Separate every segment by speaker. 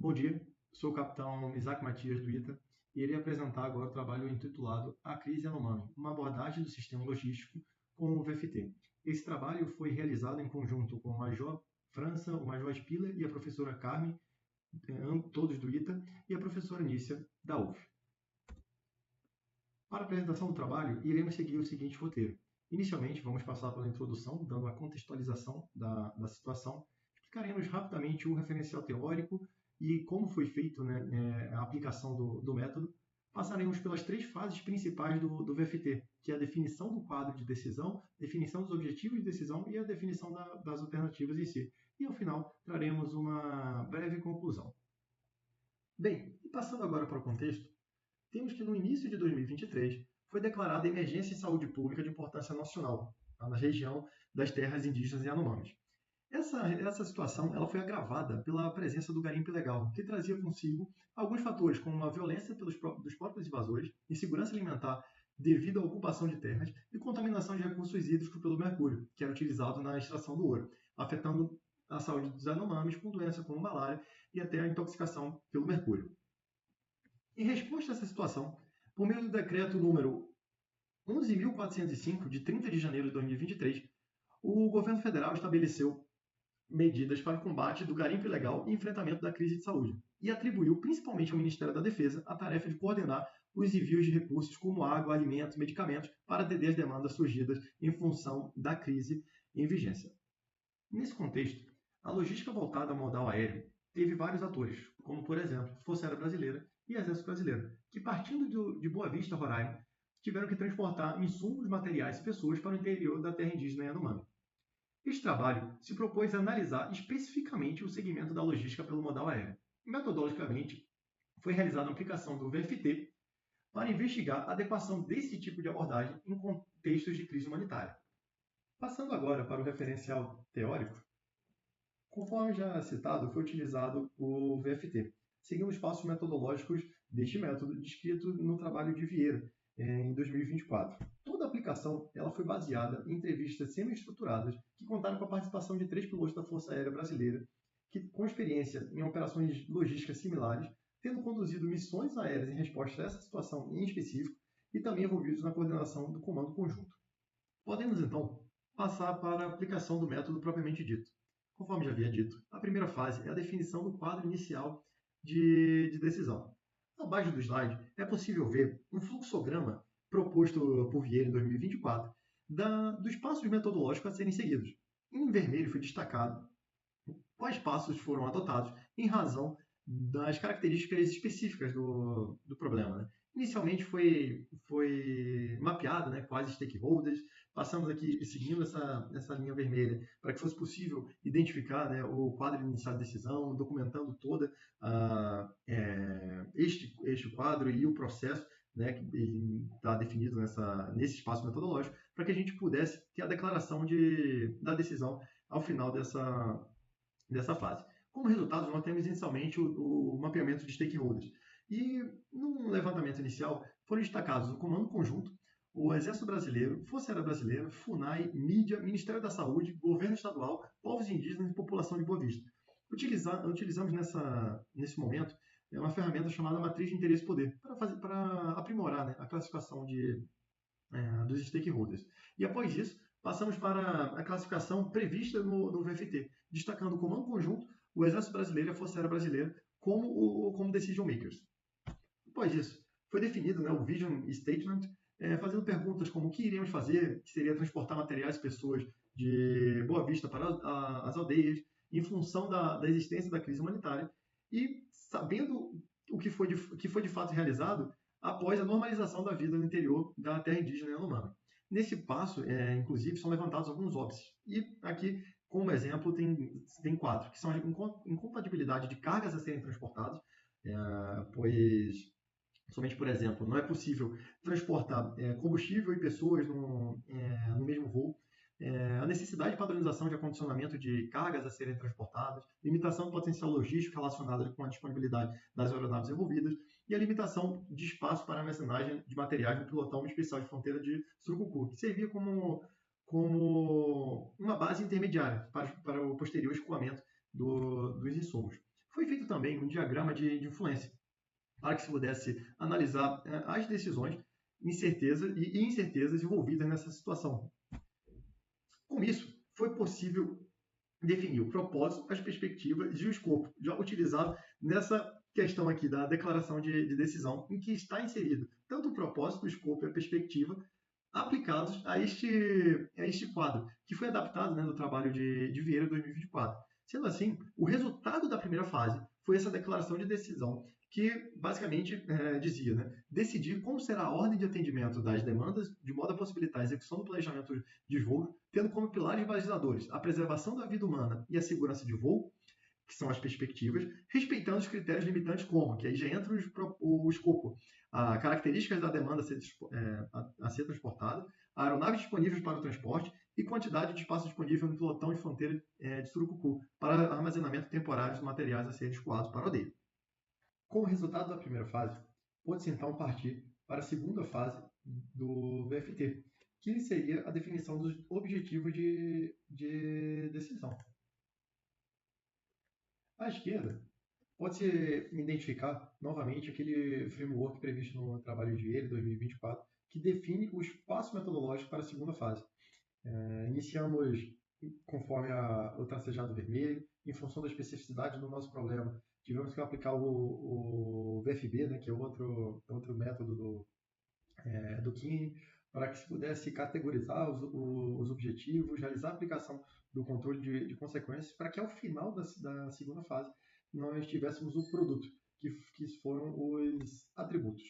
Speaker 1: Bom dia, sou o capitão Isaac Matias do ITA e irei apresentar agora o trabalho intitulado A Crise Yanomami, uma abordagem do sistema logístico com o VFT. Esse trabalho foi realizado em conjunto com o Major França, o Major Spiller e a professora Carmen, todos do ITA, e a professora Nícia, da UF. Para a apresentação do trabalho, iremos seguir o seguinte roteiro. Inicialmente, vamos passar pela introdução, dando a contextualização da situação. Explicaremos rapidamente o referencial teórico e como foi feito, a aplicação do método. Passaremos pelas três fases principais do VFT, que é a definição do quadro de decisão, definição dos objetivos de decisão e a definição das alternativas em si. E, ao final, traremos uma breve conclusão. Bem, e passando agora para o contexto, temos que no início de 2023 foi declarada emergência em saúde pública de importância nacional, na região das terras indígenas Yanomamis. Essa situação ela foi agravada pela presença do garimpo ilegal, que trazia consigo alguns fatores, como a violência dos próprios invasores, insegurança alimentar devido à ocupação de terras e contaminação de recursos hídricos pelo mercúrio, que era utilizado na extração do ouro, afetando a saúde dos Yanomamis com doenças como malária e até a intoxicação pelo mercúrio. Em resposta a essa situação, por meio do decreto número 11.405, de 30 de janeiro de 2023, o governo federal estabeleceu medidas para o combate do garimpo ilegal e enfrentamento da crise de saúde, e atribuiu principalmente ao Ministério da Defesa a tarefa de coordenar os envios de recursos como água, alimentos, medicamentos para atender as demandas surgidas em função da crise em vigência. Nesse contexto, a logística voltada ao modal aéreo teve vários atores, como, por exemplo, Força Aérea Brasileira e Exército Brasileiro, que partindo de Boa Vista, Roraima, tiveram que transportar insumos, materiais e pessoas para o interior da terra indígena Yanomami. Este trabalho se propôs a analisar especificamente o segmento da logística pelo modal aéreo. Metodologicamente, foi realizada a aplicação do VFT para investigar a adequação desse tipo de abordagem em contextos de crise humanitária. Passando agora para o referencial teórico, conforme já citado, foi utilizado o VFT, seguindo os passos metodológicos deste método descrito no trabalho de Vieira, em 2024. Toda a aplicação ela foi baseada em entrevistas semi-estruturadas que contaram com a participação de 3 pilotos da Força Aérea Brasileira, que, com experiência em operações logísticas similares, tendo conduzido missões aéreas em resposta a essa situação em específico e também envolvidos na coordenação do comando conjunto. Podemos, então, passar para a aplicação do método propriamente dito. Conforme já havia dito, a primeira fase é a definição do quadro inicial de decisão. Abaixo do slide é possível ver um fluxograma proposto por Vieira em 2024 dos passos metodológicos a serem seguidos. Em vermelho foi destacado quais passos foram adotados em razão das características específicas do problema. Né? Inicialmente foi mapeado quais stakeholders, passamos aqui seguindo essa linha vermelha para que fosse possível identificar o quadro inicial de decisão, documentando toda este quadro e o processo que está definido nesse espaço metodológico, para que a gente pudesse ter a declaração da decisão ao final dessa fase. Como resultado, nós temos inicialmente o mapeamento de stakeholders. E, num levantamento inicial, foram destacados o Comando Conjunto, o Exército Brasileiro, Força Aérea Brasileira, FUNAI, Mídia, Ministério da Saúde, Governo Estadual, povos indígenas e população de Boa Vista. Utilizamos nesse momento uma ferramenta chamada Matriz de Interesse e Poder, para aprimorar a classificação dos stakeholders. E após isso, passamos para a classificação prevista no VFT, destacando o Comando Conjunto, o Exército Brasileiro e a Força Aérea Brasileira como decision makers. Após isso, foi definido o Vision Statement, fazendo perguntas como o que iremos fazer, que seria transportar materiais e pessoas de Boa Vista para as aldeias, em função da existência da crise humanitária, e sabendo o que foi de fato realizado após a normalização da vida no interior da terra indígena Yanomami. Nesse passo, inclusive, são levantados alguns óbices. E aqui, como exemplo, tem 4, que são a incompatibilidade de cargas a serem transportadas, pois, somente por exemplo, não é possível transportar combustível e pessoas no mesmo voo, a necessidade de padronização de acondicionamento de cargas a serem transportadas, limitação do potencial logístico relacionada com a disponibilidade das aeronaves envolvidas e a limitação de espaço para armazenagem de materiais no pilotão especial de fronteira de Surucucu, que servia como uma base intermediária para o posterior escoamento dos insumos. Foi feito também um diagrama de influência, para que se pudesse analisar as decisões, incertezas e incertezas envolvidas nessa situação. Com isso, foi possível definir o propósito, as perspectivas e o escopo, já utilizado nessa questão aqui da declaração de decisão, em que está inserido tanto o propósito, o escopo e a perspectiva aplicados a este quadro, que foi adaptado, né, no trabalho de Vieira 2024. Sendo assim, o resultado da primeira fase foi essa declaração de decisão, que basicamente dizia, né, decidir como será a ordem de atendimento das demandas, de modo a possibilitar a execução do planejamento de voo, tendo como pilares balizadores a preservação da vida humana e a segurança de voo, que são as perspectivas, respeitando os critérios limitantes como, que aí já entra o escopo, as características da demanda a ser transportada, aeronaves disponíveis para o transporte e quantidade de espaço disponível no pelotão de fronteira de Surucucu para armazenamento temporário de materiais a serem escoados para o rodeio. Com o resultado da primeira fase, pôde-se então partir para a segunda fase do VFT, que seria a definição dos objetivos de decisão. À esquerda, pode-se identificar novamente aquele framework previsto no trabalho de Vieira 2024, que define o espaço metodológico para a segunda fase. Iniciamos conforme o tracejado vermelho, em função da especificidade do nosso problema. Tivemos que aplicar o VFB, né, que é outro método do Kine, para que se pudesse categorizar os objetivos, realizar a aplicação do controle de consequências, para que ao final da segunda fase nós tivéssemos o produto, que foram os atributos.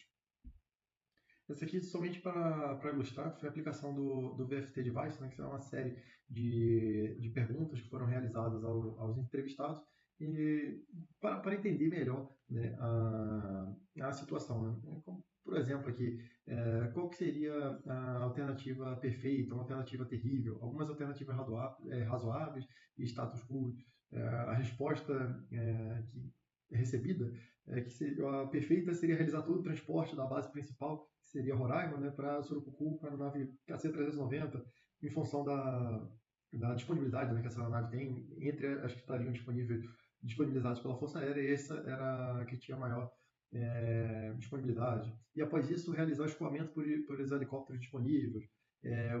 Speaker 1: Essa aqui, somente para ilustrar, foi a aplicação do VFT Device, né, que é uma série de perguntas que foram realizadas aos entrevistados, e para entender melhor, né, a situação. Né? Como, por exemplo, aqui, qual que seria a alternativa perfeita, uma alternativa terrível, algumas alternativas razoáveis e status quo. A resposta recebida que seria, a perfeita seria realizar todo o transporte da base principal, que seria Roraima, né, para Surucucu, para a nave KC-390, em função da disponibilidade, né, que essa nave tem, entre as que estariam disponibilizadas pela Força Aérea, e essa era a que tinha maior disponibilidade. E após isso, realizar o escoamento por helicópteros disponíveis.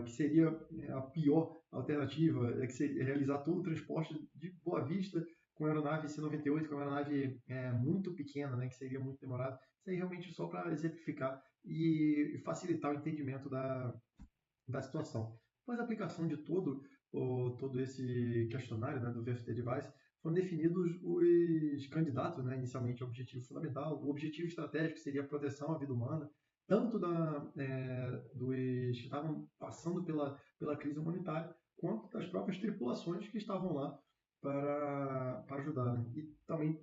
Speaker 1: O que seria a pior alternativa é que seria realizar todo o transporte de Boa Vista com a aeronave C-98, que é uma aeronave muito pequena, né, que seria muito demorado. Isso aí realmente só para exemplificar e facilitar o entendimento da situação. Após a aplicação de todo esse questionário, né, do VFT Device, foram definidos os candidatos, né, inicialmente ao objetivo fundamental. O objetivo estratégico seria a proteção à vida humana, tanto dos que estavam passando pela crise humanitária, quanto das próprias tripulações que estavam lá para ajudar. Né? E também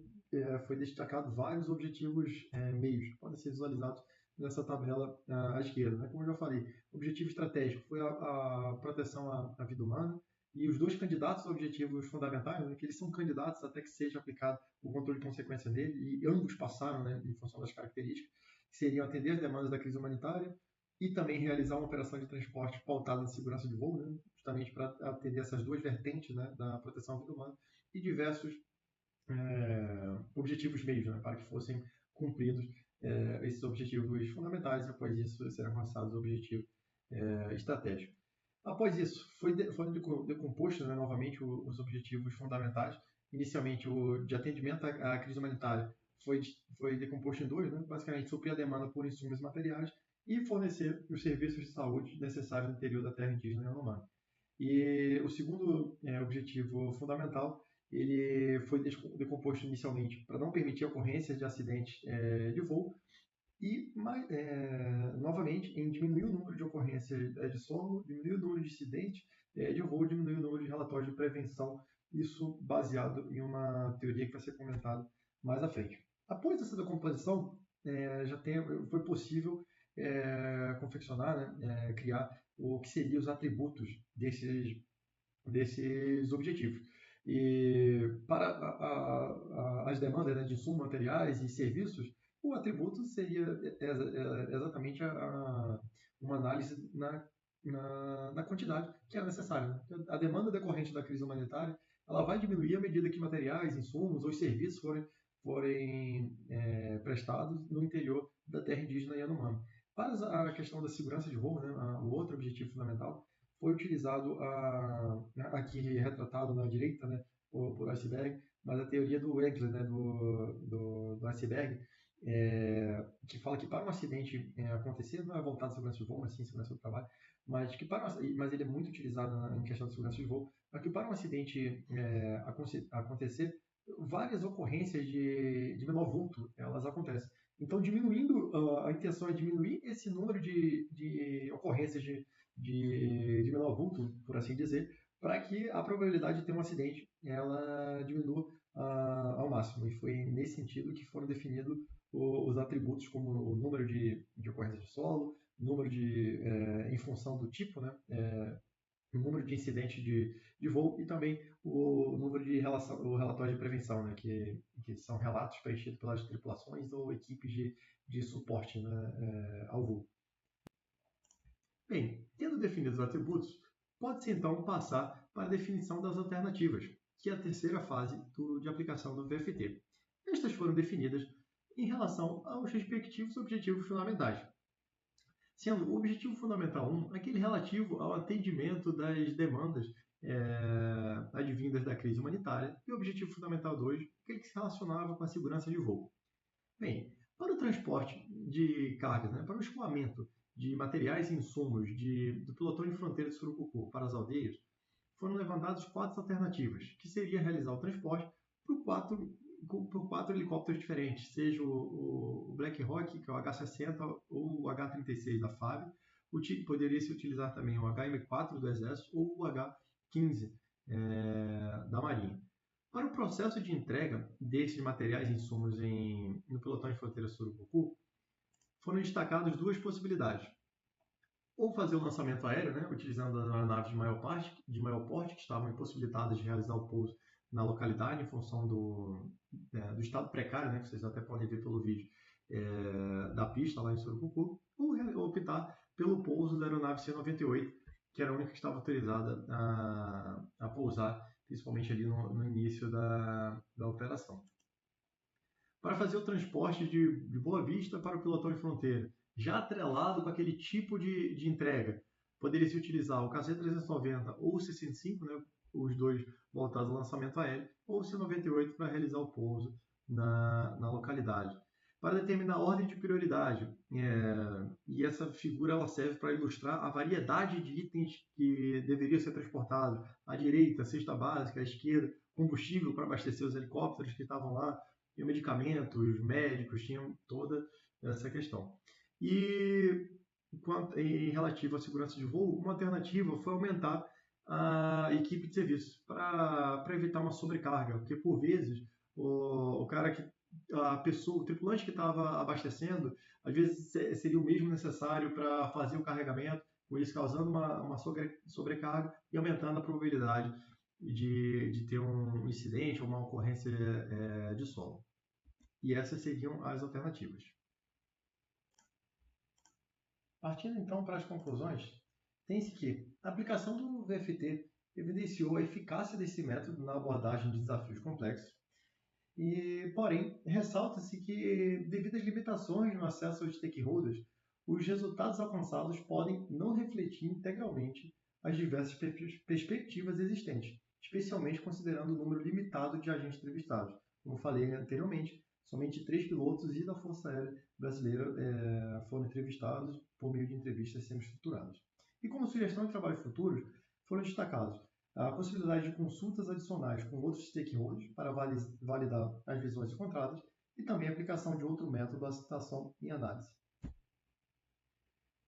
Speaker 1: foi destacado vários objetivos meios, que podem ser visualizados nessa tabela à esquerda. Né? Como eu já falei, o objetivo estratégico foi a proteção à vida humana, e os dois candidatos a objetivos fundamentais, né, que eles são candidatos até que seja aplicado o controle de consequência nele, e ambos passaram, né, em função das características, que seriam atender as demandas da crise humanitária e também realizar uma operação de transporte pautada na segurança de voo, né, justamente para atender essas duas vertentes, né, da proteção à vida humana, e diversos objetivos meios, né, para que fossem cumpridos esses objetivos fundamentais, e após isso serão alcançados os objetivos estratégicos. Após isso, foram decompostos, né, novamente os objetivos fundamentais. Inicialmente, o de atendimento à crise humanitária foi decomposto em dois, né, basicamente suprir a demanda por insumos materiais e fornecer os serviços de saúde necessários no interior da terra indígena Yanomami. E o segundo objetivo fundamental, ele foi decomposto inicialmente para não permitir a ocorrência de acidentes de voo e, novamente, em diminuir o número de ocorrências de sono, diminuir o número de incidentes de voo, diminuir o número de relatórios de prevenção, isso baseado em uma teoria que vai ser comentada mais à frente. Após essa decomposição, foi possível confeccionar, né, criar o que seriam os atributos desses objetivos. E para as demandas, né, de insumos, materiais e serviços, o atributo seria exatamente uma análise na quantidade que é necessária. Né? A demanda decorrente da crise humanitária ela vai diminuir à medida que materiais, insumos ou serviços forem forem prestados no interior da terra indígena Yanomami. Para a questão da segurança de voo, né, o outro objetivo fundamental, foi utilizado, aqui retratado na direita, né, por iceberg, mas a teoria do Wechsler, né, do iceberg, que fala que para um acidente acontecer, não é voltado à segurança de voo, mas sim segurança do trabalho, mas ele é muito utilizado em questão de segurança de voo, para que para um acidente acontecer, várias ocorrências de menor vulto, elas acontecem. Então, diminuindo, a intenção é diminuir esse número de ocorrências de menor vulto, por assim dizer, para que a probabilidade de ter um acidente ela diminua ao máximo. E foi nesse sentido que foram definidos os atributos como o número de ocorrências de solo, número em função do tipo, né? O número de incidentes de voo e também o número de o relatório de prevenção, né, que são relatos preenchidos pelas tripulações ou equipes de suporte, né, ao voo. Bem, tendo definido os atributos, pode-se então passar para a definição das alternativas, que é a terceira fase de aplicação do VFT. Estas foram definidas em relação aos respectivos objetivos fundamentais, sendo o objetivo fundamental 1 aquele relativo ao atendimento das demandas advindas da crise humanitária, e o objetivo fundamental 2 aquele que se relacionava com a segurança de voo. Bem, para o transporte de cargas, né, para o escoamento de materiais e insumos do pelotão de fronteira de Surucucu para as aldeias, foram levantadas 4 alternativas, que seria realizar o transporte por 4 helicópteros diferentes, seja o Black Hawk, que é o H-60, ou o H-36 da FAB. Poderia se utilizar também o HM-4 do Exército ou o H-15 da Marinha. Para o processo de entrega desses materiais e insumos no pelotão de fronteira Surucucu, foram destacadas 2 possibilidades. Ou fazer o lançamento aéreo, né, utilizando as aeronaves de maior porte, que estavam impossibilitadas de realizar o pouso na localidade, em função do estado precário, né, que vocês até podem ver pelo vídeo, da pista lá em Surucucu, ou optar pelo pouso da aeronave C-98, que era a única que estava autorizada a pousar, principalmente ali no início da operação. Para fazer o transporte de Boa Vista para o pelotão de fronteira, já atrelado com aquele tipo de entrega, poderia-se utilizar o KC-390 ou o C-105, né, os dois voltados ao lançamento aéreo, ou o C-98 para realizar o pouso na localidade. Para determinar a ordem de prioridade, e essa figura ela serve para ilustrar a variedade de itens que deveriam ser transportados. À direita, cesta básica, à esquerda, combustível para abastecer os helicópteros que estavam lá, e medicamentos, médicos, tinham toda essa questão. E em relativo à segurança de voo, uma alternativa foi aumentar a equipe de serviço para evitar uma sobrecarga, porque por vezes o tripulante que estava abastecendo, às vezes seria o mesmo necessário para fazer o carregamento, com isso causando uma sobrecarga e aumentando a probabilidade de ter um incidente ou uma ocorrência de solo. E essas seriam as alternativas. Partindo então para as conclusões, tem-se que a aplicação do VFT evidenciou a eficácia desse método na abordagem de desafios complexos, porém, ressalta-se que, devido às limitações no acesso aos stakeholders, os resultados alcançados podem não refletir integralmente as diversas perspectivas existentes, especialmente considerando o número limitado de agentes entrevistados. Como falei anteriormente, somente 3 pilotos e da Força Aérea Brasileira foram entrevistados por meio de entrevistas semi-estruturadas. E como sugestão de trabalhos futuros, foram destacados a possibilidade de consultas adicionais com outros stakeholders para validar as visões encontradas e também a aplicação de outro método à citação e análise.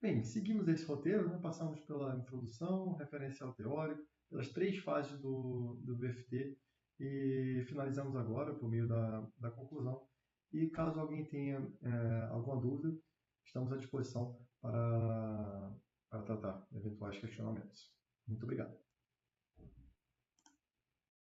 Speaker 1: Bem, seguimos esse roteiro, né? Passamos pela introdução, referencial teórico, pelas 3 fases do VFT e finalizamos agora por meio da conclusão. E caso alguém tenha alguma dúvida, estamos à disposição para tratar eventuais questionamentos. Muito obrigado.